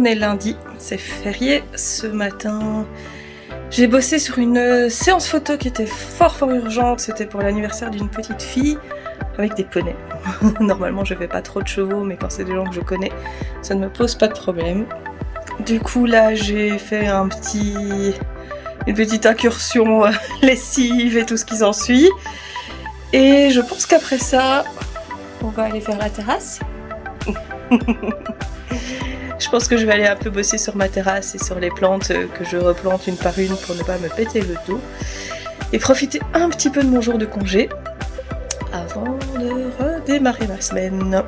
On est lundi, c'est férié ce matin. J'ai bossé sur une séance photo qui était fort urgente. C'était pour l'anniversaire d'une petite fille avec des poneys. Normalement je fais pas trop de chevaux, mais quand c'est des gens que je connais, ça ne me pose pas de problème. Du coup là j'ai fait une petite incursion lessive et tout ce qui s'ensuit. Et je pense qu'après ça, on va aller faire la terrasse. Je pense que je vais aller un peu bosser sur ma terrasse et sur les plantes que je replante une par une pour ne pas me péter le dos. Et profiter un petit peu de mon jour de congé avant de redémarrer ma semaine.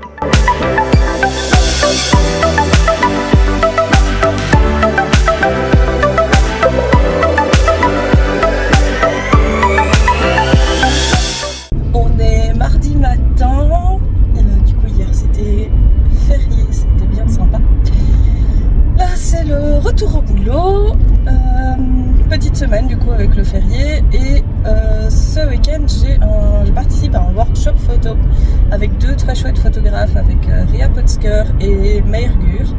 On est mardi matin. Du coup hier c'était férié, c'était bien sympa. Là c'est le retour au boulot, petite semaine du coup avec le férié et ce week-end je participe à un workshop photo avec deux très chouettes photographes, avec Ria Potsker et Meir Gur.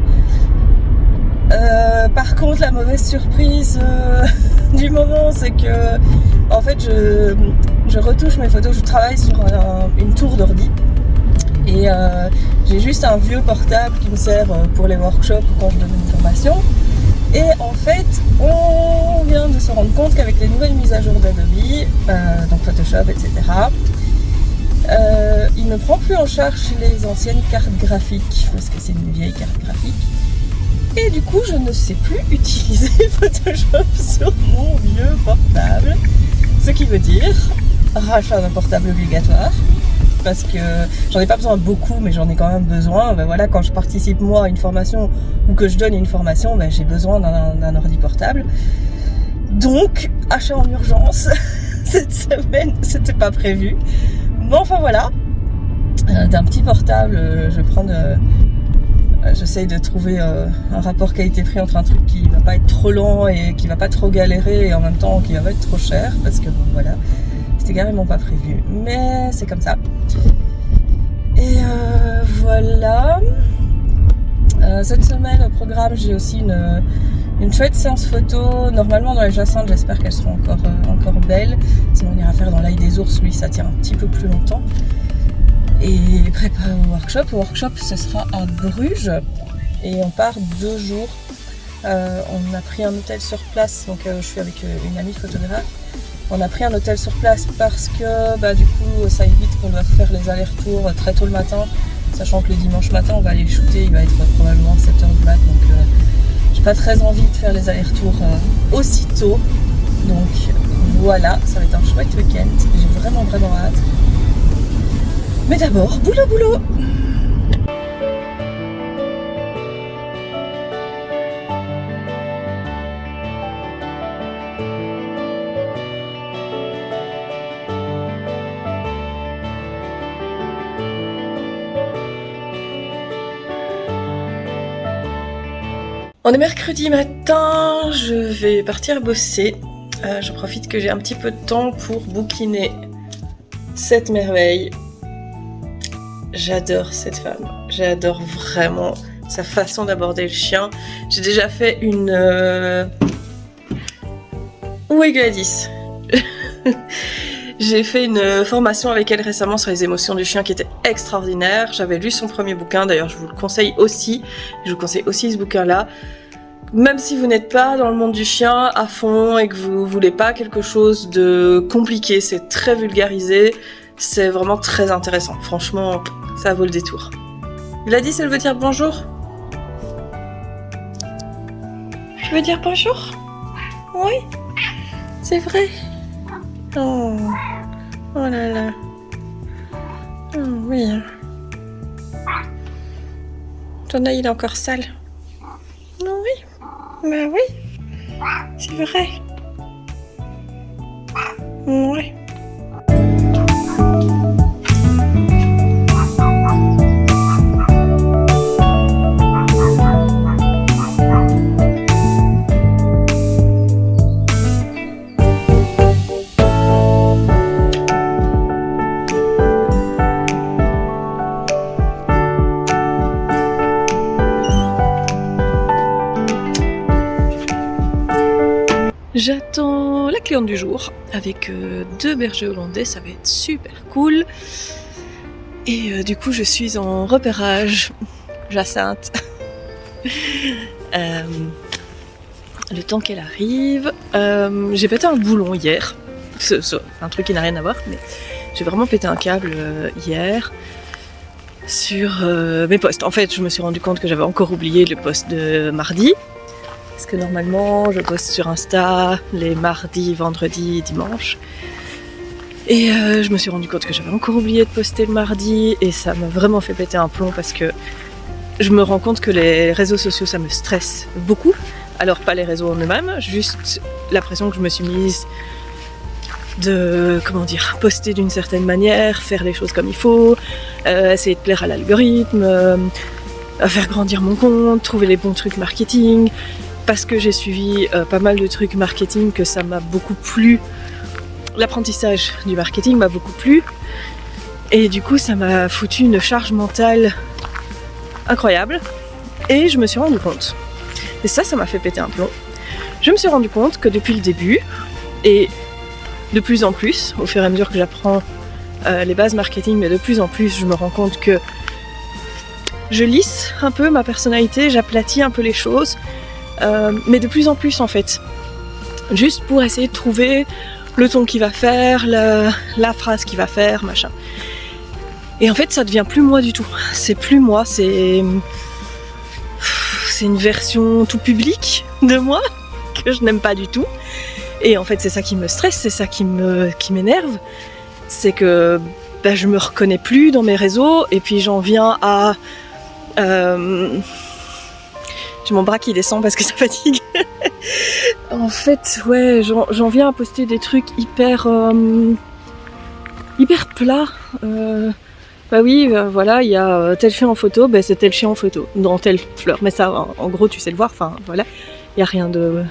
Par contre la mauvaise surprise du moment c'est que en fait je retouche mes photos, je travaille sur une tour d'ordi. Et j'ai juste un vieux portable qui me sert pour les workshops ou quand je donne une formation. Et en fait, on vient de se rendre compte qu'avec les nouvelles mises à jour d'Adobe, donc Photoshop, etc., il ne prend plus en charge les anciennes cartes graphiques, parce que c'est une vieille carte graphique. Et du coup, je ne sais plus utiliser Photoshop sur mon vieux portable. Ce qui veut dire rachat d'un portable obligatoire. Parce que j'en ai pas besoin beaucoup, mais j'en ai quand même besoin. Ben voilà, quand je participe moi à une formation ou que je donne une formation, ben j'ai besoin d'un ordi portable. Donc, achat en urgence. Cette semaine, c'était pas prévu. Mais enfin voilà, d'un petit portable, je vais prendre. J'essaye de trouver un rapport qualité-prix entre un truc qui va pas être trop lent et qui va pas trop galérer et en même temps qui va pas être trop cher, parce que bon voilà. C'était carrément pas prévu, mais c'est comme ça. Et voilà. Cette semaine au programme, j'ai aussi une chouette séance photo. Normalement dans les jacinthes, j'espère qu'elles seront encore belles. Sinon on ira faire dans l'ail des ours, lui ça tient un petit peu plus longtemps. Et prépa au workshop. Au workshop, ce sera à Bruges et on part 2 jours. On a pris un hôtel sur place, donc je suis avec une amie photographe. On a pris un hôtel sur place parce que du coup ça évite qu'on doive faire les allers-retours très tôt le matin, sachant que le dimanche matin on va aller shooter, il va être probablement 7h du mat, donc j'ai pas très envie de faire les allers-retours aussitôt. Donc voilà, ça va être un chouette week-end, j'ai vraiment hâte. Mais d'abord, boulot. On est mercredi matin, je vais partir bosser. Je profite que j'ai un petit peu de temps pour bouquiner cette merveille. J'adore cette femme, j'adore vraiment sa façon d'aborder le chien. J'ai déjà fait une... Où est Gladys? J'ai fait une formation avec elle récemment sur les émotions du chien qui était extraordinaire. J'avais lu son premier bouquin, d'ailleurs je vous le conseille aussi. Je vous conseille aussi ce bouquin-là. Même si vous n'êtes pas dans le monde du chien à fond et que vous voulez pas quelque chose de compliqué, c'est très vulgarisé, c'est vraiment très intéressant. Franchement, ça vaut le détour. Gladys, elle veut dire bonjour? Tu veux dire bonjour? Oui? C'est vrai? Oh là là. Oh, oui. Ton œil il est encore sale. Non, oui. Bah oui. C'est vrai. Oui. J'attends la cliente du jour avec 2 bergers hollandais, ça va être super cool. Et du coup je suis en repérage, Jacinthe. Le temps qu'elle arrive, j'ai pété un boulon hier, c'est un truc qui n'a rien à voir, mais j'ai vraiment pété un câble hier sur mes posts. En fait je me suis rendu compte que j'avais encore oublié le post de mardi. Parce que normalement, je poste sur Insta les mardis, vendredis, dimanches. Et je me suis rendu compte que j'avais encore oublié de poster le mardi. Et ça m'a vraiment fait péter un plomb parce que je me rends compte que les réseaux sociaux, ça me stresse beaucoup. Alors pas les réseaux en eux-mêmes, juste la pression que je me suis mise de, poster d'une certaine manière, faire les choses comme il faut, essayer de plaire à l'algorithme, faire grandir mon compte, trouver les bons trucs marketing. Parce que j'ai suivi pas mal de trucs marketing, que ça m'a beaucoup plu. L'apprentissage du marketing m'a beaucoup plu. Et du coup, ça m'a foutu une charge mentale incroyable. Et je me suis rendu compte. Et ça m'a fait péter un plomb. Je me suis rendu compte que depuis le début, et de plus en plus, au fur et à mesure que j'apprends les bases marketing, mais de plus en plus, je me rends compte que je lisse un peu ma personnalité, j'aplatis un peu les choses. Mais de plus en plus en fait, juste pour essayer de trouver le ton qui va faire, la phrase qui va faire, machin. Et en fait ça devient plus moi du tout, c'est plus moi, c'est une version tout public de moi que je n'aime pas du tout. Et en fait c'est ça qui me stresse, c'est ça qui m'énerve, c'est que je me reconnais plus dans mes réseaux et puis j'en viens à... J'ai mon bras qui descend parce que ça fatigue. En fait, ouais, j'en viens à poster des trucs hyper plats. Voilà, il y a tel chien en photo, c'est tel chien en photo, dans telle fleur. Mais ça, en gros, tu sais le voir, enfin, voilà. Il n'y a rien de...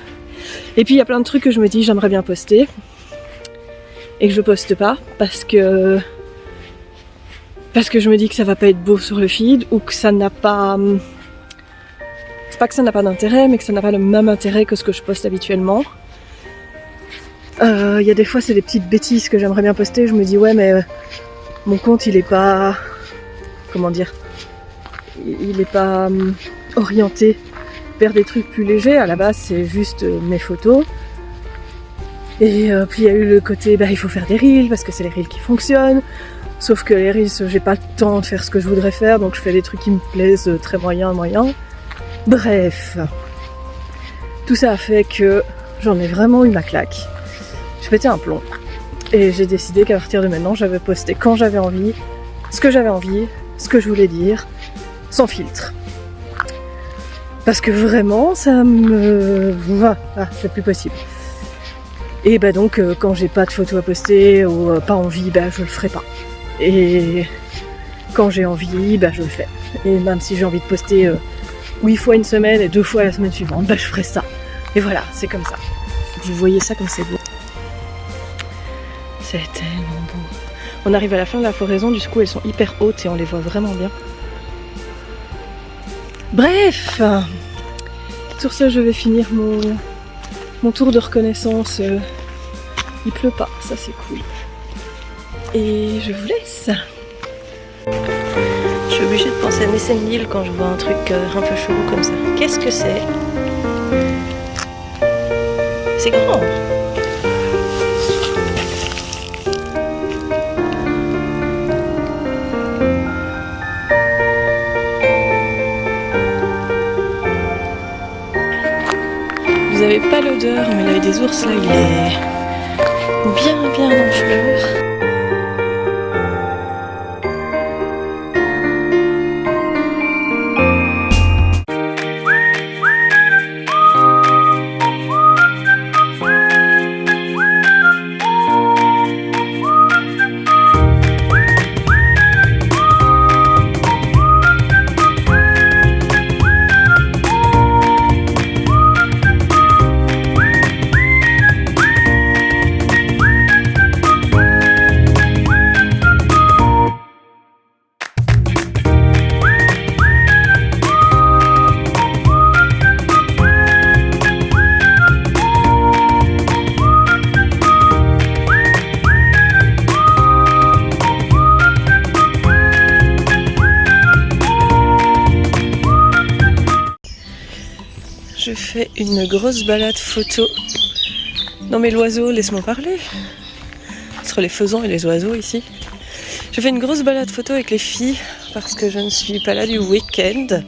Et puis, il y a plein de trucs que je me dis, j'aimerais bien poster. Et que je poste pas, parce que je me dis que ça va pas être beau sur le feed, ou que ça n'a pas... C'est pas que ça n'a pas d'intérêt, mais que ça n'a pas le même intérêt que ce que je poste habituellement. Il y a des fois, c'est des petites bêtises que j'aimerais bien poster. Je me dis, ouais, mais mon compte, il est pas... Comment dire ? Il est pas orienté vers des trucs plus légers. À la base, c'est juste mes photos. Et puis, il y a eu le côté, il faut faire des reels, parce que c'est les reels qui fonctionnent. Sauf que les reels, j'ai pas le temps de faire ce que je voudrais faire, donc je fais des trucs qui me plaisent très moyen. Bref, tout ça a fait que j'en ai vraiment eu ma claque. J'ai pété un plomb. Et j'ai décidé qu'à partir de maintenant, j'avais posté quand j'avais envie, ce que j'avais envie, ce que je voulais dire, sans filtre. Parce que vraiment, ça me... c'est plus possible. Et donc, quand j'ai pas de photos à poster ou pas envie, je le ferai pas. Et quand j'ai envie, je le fais. Et même si j'ai envie de poster... 8 fois une semaine et 2 fois la semaine suivante, je ferai ça. Et voilà, c'est comme ça. Vous voyez ça comme c'est beau. C'est tellement beau. On arrive à la fin de la floraison, du coup elles sont hyper hautes et on les voit vraiment bien. Bref, sur ce je vais finir mon tour de reconnaissance. Il pleut pas, ça c'est cool. Et je vous laisse. Je suis obligée de penser à Nessim Nil quand je vois un truc un peu chelou comme ça. Qu'est-ce que c'est ? C'est grand. Vous avez pas l'odeur, mais l'œil des ours là, il est bien en fleurs. fait une grosse balade photo. Non mais l'oiseau, laisse-moi parler. Entre les faisans et les oiseaux ici. Je fais une grosse balade photo avec les filles parce que je ne suis pas là du week-end.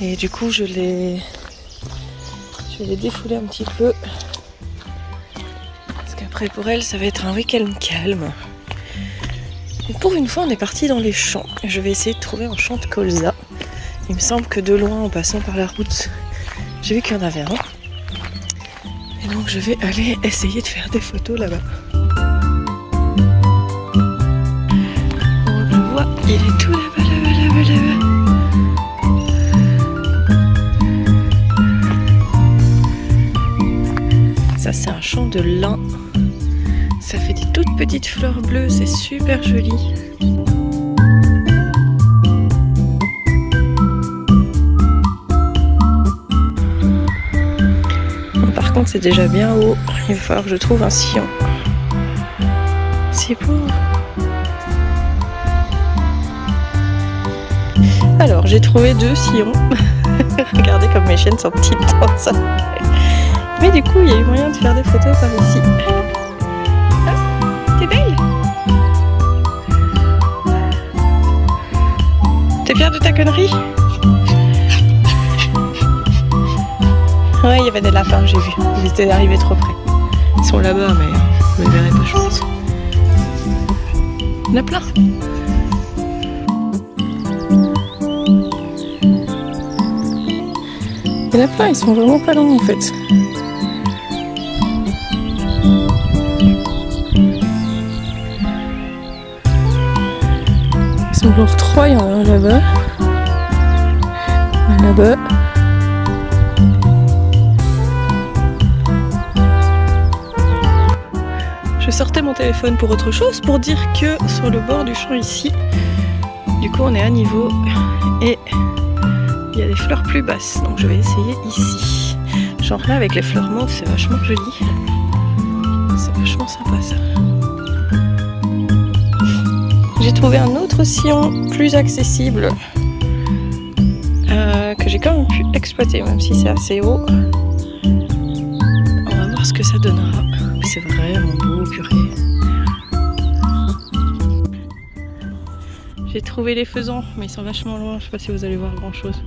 Et du coup je vais les défouler un petit peu. Parce qu'après pour elles ça va être un week-end calme. Et pour une fois on est parti dans les champs. Je vais essayer de trouver un champ de colza. Il me semble que de loin en passant par la route, j'ai vu qu'il y en avait un. Et donc je vais aller essayer de faire des photos là-bas. On le voit, il est tout là-bas, là-bas. Ça c'est un champ de lin. Ça fait des toutes petites fleurs bleues, c'est super joli. Par contre c'est déjà bien haut, il va falloir que je trouve un sillon. C'est beau. Alors j'ai trouvé 2 sillons. Regardez comme mes chaînes sont petites dans ça. Mais du coup il y a eu moyen de faire des photos par ici. Ah, t'es belle. T'es fière de ta connerie? Ouais, il y avait des lapins, j'ai vu. Ils étaient arrivés trop près. Ils sont là-bas, mais vous ne les verrez pas, je pense. Il y en a plein. Il y en a plein, ils sont vraiment pas longs en fait. Ils sont genre 3, il y en a un là-bas. Un là-bas. Je sortais mon téléphone pour autre chose, pour dire que sur le bord du champ ici, du coup on est à niveau et il y a des fleurs plus basses, donc je vais essayer ici. Genre là avec les fleurs mortes, c'est vachement joli, c'est vachement sympa ça. J'ai trouvé un autre sillon plus accessible que j'ai quand même pu exploiter, même si c'est assez haut. On va voir ce que ça donnera. C'est vraiment beau, purée. J'ai trouvé les faisans, mais ils sont vachement loin. Je sais pas si vous allez voir grand chose.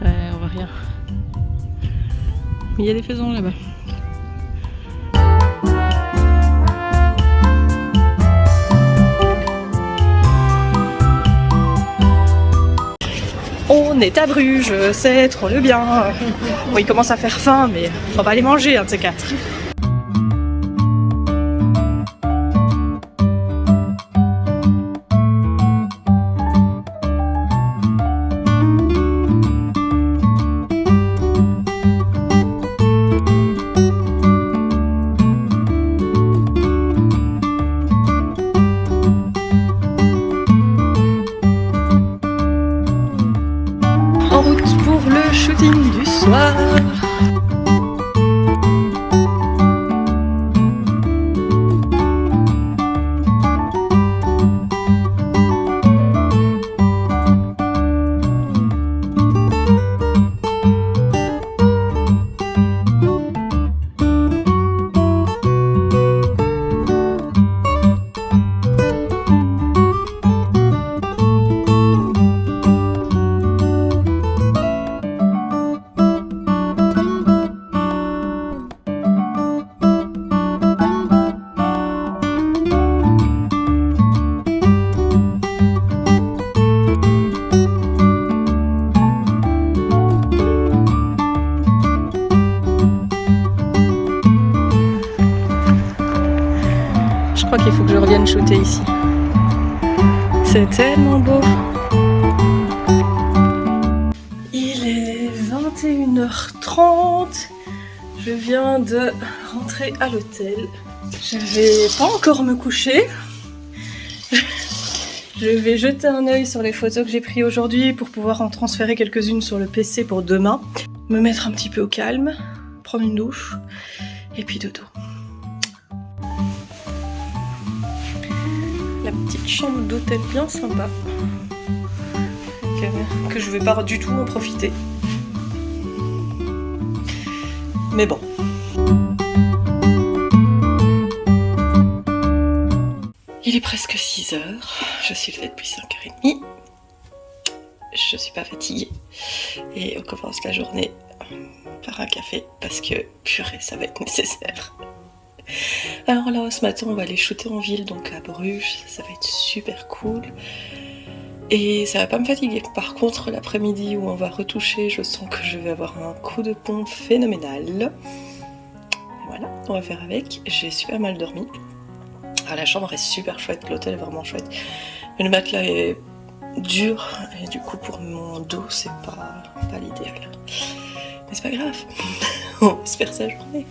Ouais, on voit rien. Mais il y a des faisans là-bas. On est à Bruges, c'est trop le bien. Bon, il commence à faire faim, mais on va aller manger un de ces 4. En route pour le shooting du soir. Je crois qu'il faut que je revienne shooter ici. C'est tellement beau. Il est 21h30. Je viens de rentrer à l'hôtel. Je vais pas encore me coucher. Je vais jeter un œil sur les photos que j'ai prises aujourd'hui pour pouvoir en transférer quelques-unes sur le PC pour demain. Me mettre un petit peu au calme, prendre une douche et puis dodo. La petite chambre d'hôtel bien sympa. que je vais pas du tout en profiter. Mais bon. Il est presque 6h, je suis levée depuis 5h30. Je suis pas fatiguée et on commence la journée par un café parce que purée ça va être nécessaire. Alors là ce matin on va aller shooter en ville, donc à Bruges, ça va être super cool et ça va pas me fatiguer. Par contre l'après-midi où on va retoucher, je sens que je vais avoir un coup de pompe phénoménal. Voilà, on va faire avec. J'ai super mal dormi. Ah, la chambre est super chouette, l'hôtel est vraiment chouette, mais le matelas est dur et du coup pour mon dos c'est pas l'idéal. Mais c'est pas grave, on va se faire sa journée.